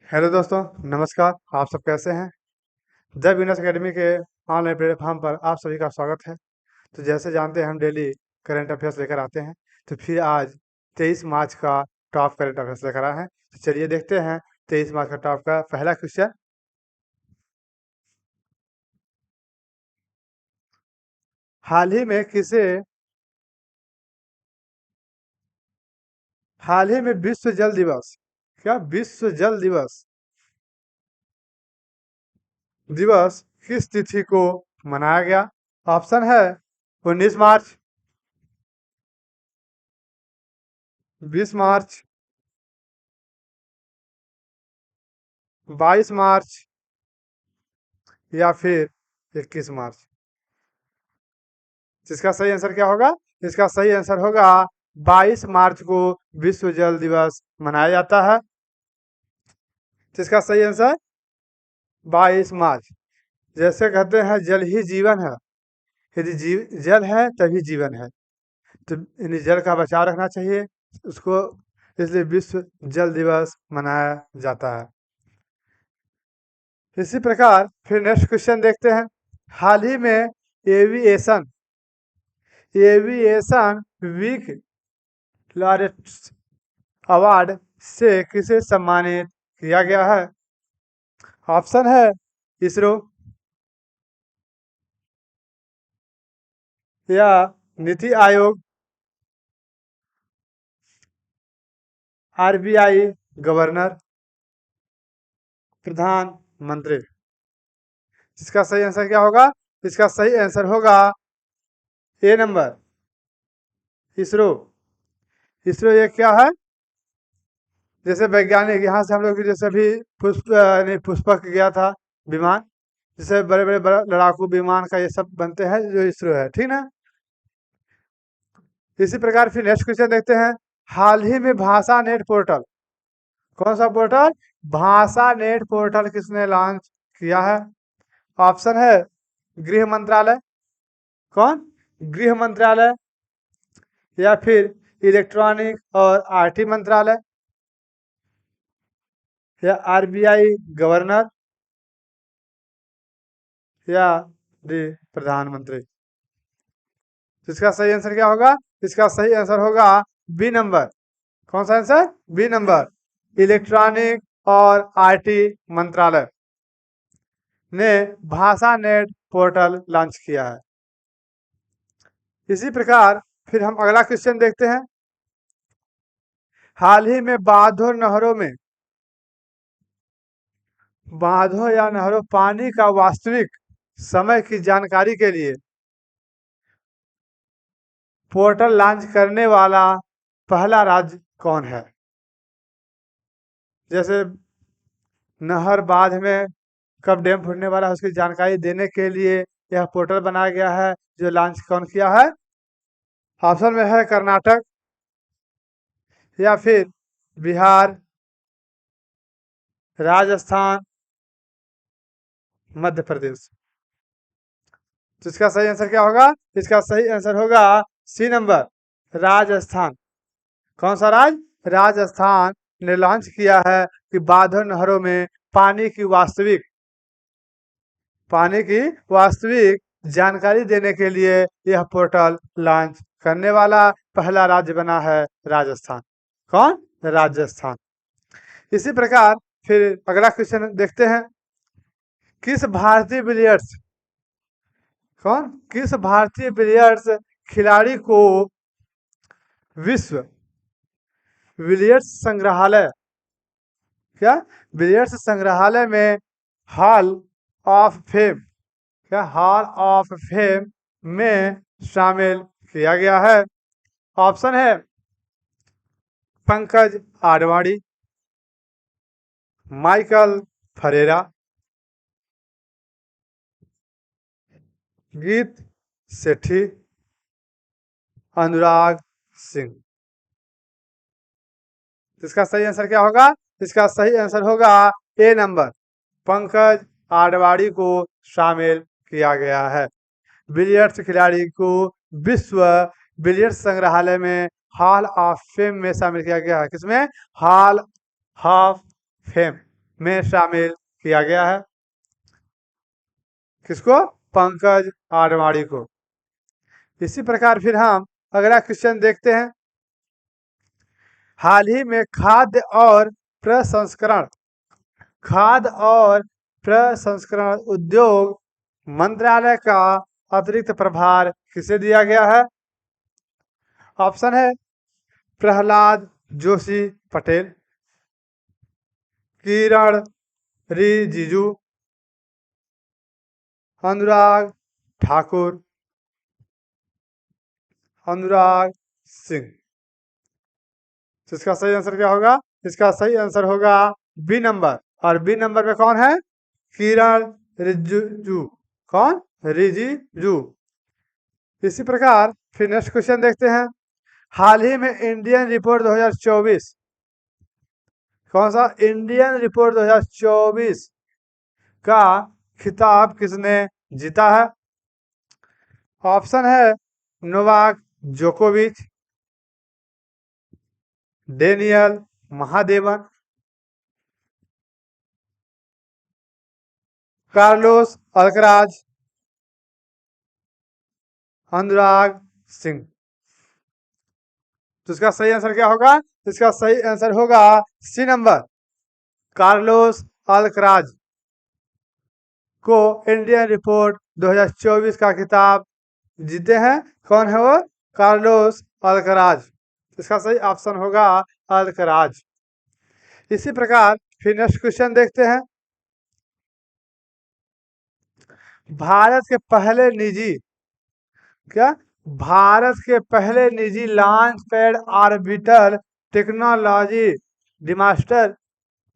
Hello दोस्तों, नमस्कार। आप सब कैसे हैं? द विनर्स एकेडमी के ऑनलाइन प्लेटफॉर्म पर आप सभी का स्वागत है। तो जैसे जानते हैं, हम डेली करंट अफेयर्स लेकर आते हैं। तो फिर आज 23 मार्च का टॉप करंट अफेयर्स लेकर आए हैं। तो चलिए देखते हैं 23 मार्च का टॉप का पहला क्वेश्चन। हाल ही में किसे हाल ही में विश्व जल दिवस, क्या विश्व जल दिवस किस तिथि को मनाया गया? ऑप्शन है 19 मार्च, 20 मार्च, 22 मार्च या फिर 21 मार्च। इसका सही आंसर क्या होगा? इसका सही आंसर होगा 22 मार्च को विश्व जल दिवस मनाया जाता है। इसका सही आंसर 22 मार्च। जैसे कहते हैं जल ही जीवन है, यदि जल है तभी जीवन है। तो यानी जल का बचाव रखना चाहिए उसको, इसलिए विश्व जल दिवस मनाया जाता है। इसी प्रकार फिर नेक्स्ट क्वेश्चन देखते हैं। हाल ही में aviation aviation week laureates award से किसे सम्मानित किया गया है? ऑप्शन है इसरो या नीति आयोग, आरबीआई गवर्नर, प्रधानमंत्री। इसका सही आंसर क्या होगा? इसका सही आंसर होगा ए नंबर, इसरो। इसरो ये क्या है? जैसे वैज्ञानिक यहाँ से हम लोग जैसे अभी नहीं, पुष्पक गया था विमान, जैसे बड़े बड़े लड़ाकू विमान का ये सब बनते हैं, जो इसरो है, ठीक ना। इसी प्रकार फिर नेक्स्ट क्वेश्चन देखते हैं। हाल ही में भाषा नेट पोर्टल, कौन सा पोर्टल? भाषा नेट पोर्टल किसने लॉन्च किया है? ऑप्शन है गृह मंत्रालय, कौन? गृह मंत्रालय, या फिर इलेक्ट्रॉनिक और आईटी मंत्रालय, या आरबीआई गवर्नर, या डी प्रधानमंत्री। तो इसका सही आंसर क्या होगा? इसका सही आंसर होगा बी नंबर। कौन सा आंसर? बी नंबर, इलेक्ट्रॉनिक और आईटी मंत्रालय ने भाषा नेट पोर्टल लॉन्च किया है। इसी प्रकार फिर हम अगला क्वेश्चन देखते हैं। हाल ही में बांधों या नहरों पानी का वास्तविक समय की जानकारी के लिए पोर्टल लॉन्च करने वाला पहला राज्य कौन है? जैसे नहर बांध में कब डैम फूटने वाला है उसकी जानकारी देने के लिए यह पोर्टल बनाया गया है। जो लॉन्च कौन किया है? ऑप्शन में है कर्नाटक, या फिर बिहार, राजस्थान, मध्य प्रदेश। तो इसका सही आंसर क्या होगा? इसका सही आंसर होगा सी नंबर, राजस्थान। कौन सा राज्य? राजस्थान ने लॉन्च किया है कि बांधों नहरों में पानी की वास्तविक जानकारी देने के लिए यह पोर्टल लॉन्च करने वाला पहला राज्य बना है राजस्थान। कौन? राजस्थान। इसी प्रकार फिर अगला क्वेश्चन देखते हैं। किस भारतीय बिलियर्ड्स कौन किस भारतीय बिलियर्ड्स खिलाड़ी को विश्व बिलियर्ड्स संग्रहालय, क्या बिलियर्ड्स संग्रहालय में हॉल ऑफ फेम, क्या हॉल ऑफ फेम में शामिल किया गया है? ऑप्शन है पंकज आडवाणी, माइकल फरेरा, गीत सेठी, अनुराग सिंह। इसका सही आंसर क्या होगा? इसका सही आंसर होगा ए नंबर, पंकज आडवाणी को शामिल किया गया है। बिलियर्ड्स खिलाड़ी को विश्व बिलियर्ड्स संग्रहालय में हॉल ऑफ फेम में शामिल किया गया है। किसमें? Hall of fame. में शामिल किया गया है। किसको? पंकज आडवाणी को। इसी प्रकार फिर हम अगला क्वेश्चन देखते हैं। हाल ही में खाद्य और प्रसंस्करण उद्योग मंत्रालय का अतिरिक्त प्रभार किसे दिया गया है? ऑप्शन है प्रहलाद जोशी पटेल, किरण रिजिजू, अनुराग ठाकुर, अनुराग सिंह। तो इसका सही आंसर क्या होगा? इसका सही आंसर होगा बी नंबर। और बी नंबर में कौन है? किरण रिजिजू। कौन? रिजिजू। इसी प्रकार फिर नेक्स्ट क्वेश्चन देखते हैं। हाल ही में इंडियन रिपोर्ट 2024, कौन सा? इंडियन रिपोर्ट 2024 का खिताब किसने जीता है? ऑप्शन है नोवाक जोकोविच, Daniel Mahadevan, Carlos Alcaraz, Anurag Singh. तो इसका सही आंसर क्या होगा? इसका सही आंसर होगा सी नंबर, कार्लोस अल्कराज को इंडियन रिपोर्ट 2024 का खिताब जीते हैं। कौन है वो? Carlos Alcaraz. इसका सही ऑप्शन होगा अल्कराज। इसी प्रकार फिर नेक्स्ट क्वेश्चन देखते हैं। भारत के पहले निजी क्या भारत के पहले निजी लॉन्च पैड ऑर्बिटर टेक्नोलॉजी डिमास्टर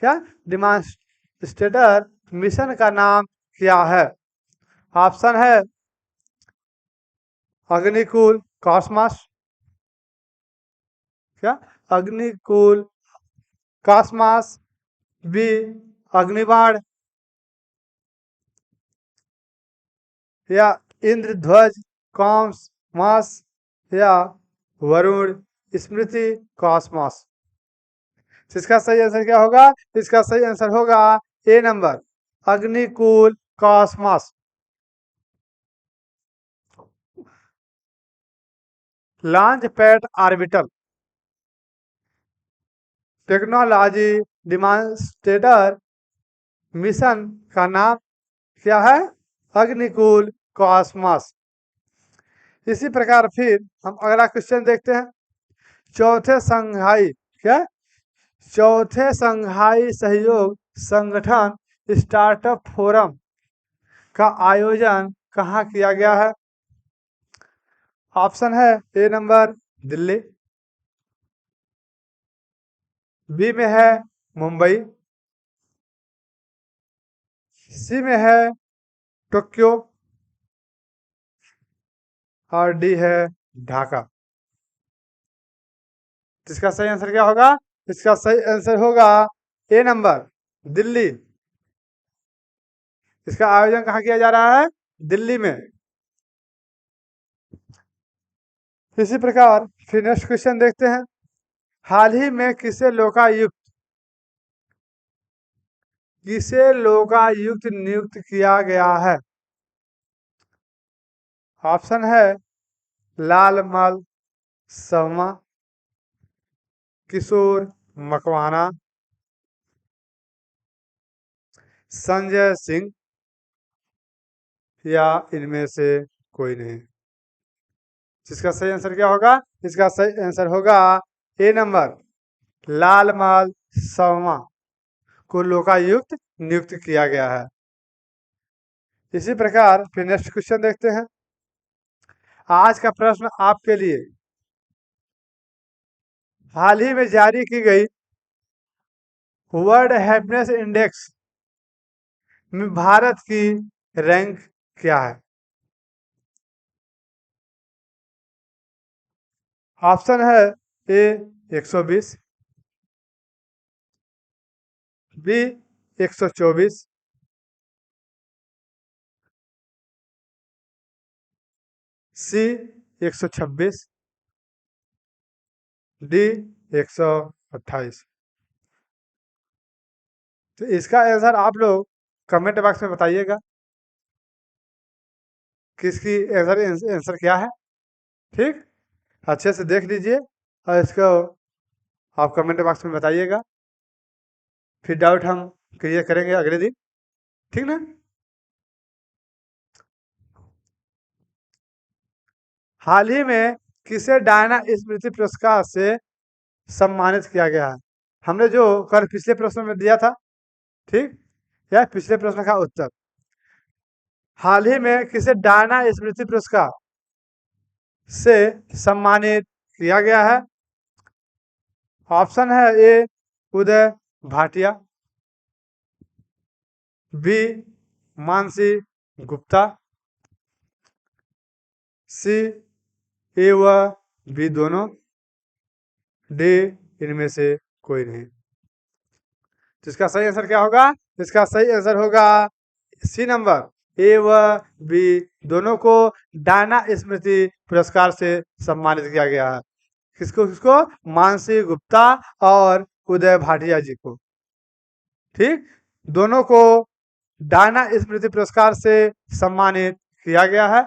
क्या डिमांस्ट्रेटर मिशन का नाम क्या है? ऑप्शन है अग्निकुल कॉस्मस, क्या अग्निकुल कॉस्मस, बी अग्निबाण, या इंद्रध्वज कॉस्मस, या वरुण स्मृति कॉस्मस। इसका सही आंसर क्या होगा? इसका सही आंसर होगा A number, Agnikul Cosmos. Launch pad orbital technology demonstrator mission का नाम क्या है? अग्निकुल कॉस्मस। इसी प्रकार फिर हम अगला क्वेश्चन देखते हैं। चौथे संघाई क्या चौथे संघाई सहयोग संगठन स्टार्टअप फोरम का आयोजन कहाँ किया गया है? ऑप्शन है ए नंबर दिल्ली, बी में है मुंबई, सी में है टोक्यो, और डी है ढाका। इसका सही आंसर क्या होगा? इसका सही आंसर होगा ए नंबर दिल्ली। इसका आयोजन कहाँ किया जा रहा है? दिल्ली में। इसी प्रकार फिर नेक्स्ट क्वेश्चन देखते हैं। हाल ही में किसे लोकायुक्त नियुक्त किया गया है? ऑप्शन है लालमल शर्मा, किशोर मकवाना, संजय सिंह, या इनमें से कोई नहीं। इसका सही आंसर क्या होगा? इसका सही आंसर होगा ए नंबर, लालमल शर्मा को लोकायुक्त नियुक्त किया गया है। इसी प्रकार फिर नेक्स्ट क्वेश्चन देखते हैं। आज का प्रश्न आपके लिए, हाल ही में जारी की गई वर्ल्ड हैप्पीनेस इंडेक्स में भारत की रैंक क्या है? ऑप्शन है ए 120, बी 124, सी 126, डी 128। तो इसका आंसर आप लोग कमेंट बॉक्स में बताइएगा कि इसकी आंसर क्या है। ठीक, अच्छे से देख लीजिए और इसको आप कमेंट बॉक्स में बताइएगा, फिर डाउट हम क्लियर करेंगे अगले दिन। ठीक ना। हाल ही में किसे डायना स्मृति पुरस्कार से सम्मानित किया गया है? हमने जो कल पिछले प्रश्न में दिया था, ठीक, यह पिछले प्रश्न का उत्तर। हाल ही में किसे डायना स्मृति पुरस्कार से सम्मानित किया गया है? ऑप्शन है ए उदय भाटिया, बी मानसी गुप्ता, सी ए व बी दोनों, डी इनमें से कोई नहीं। तो इसका सही आंसर क्या होगा? इसका सही आंसर होगा सी नंबर, ए व बी दोनों को डायना स्मृति पुरस्कार से सम्मानित किया गया है। किसको किसको? मानसी गुप्ता और उदय भाटिया जी को। ठीक, दोनों को डायना स्मृति पुरस्कार से सम्मानित किया गया है।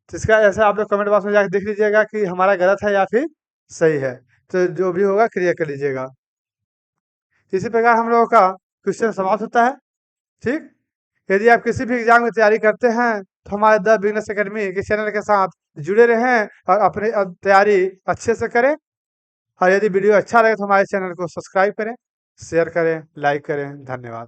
तो इसका ऐसा आप लोग कमेंट बॉक्स में जाकर देख लीजिएगा कि हमारा गलत है या फिर सही है। तो जो भी होगा क्लियर कर लीजिएगा। इसी प्रकार हम लोगों का क्वेश्चन समाप्त होता है। ठीक, यदि आप किसी भी एग्जाम की तैयारी करते हैं तो हमारे द बिजनेस एकेडमी के चैनल के साथ जुड़े रहें और अपनी तैयारी अच्छे से करें। और यदि वीडियो अच्छा लगे तो हमारे चैनल को सब्सक्राइब करें, शेयर करें, लाइक करें। धन्यवाद।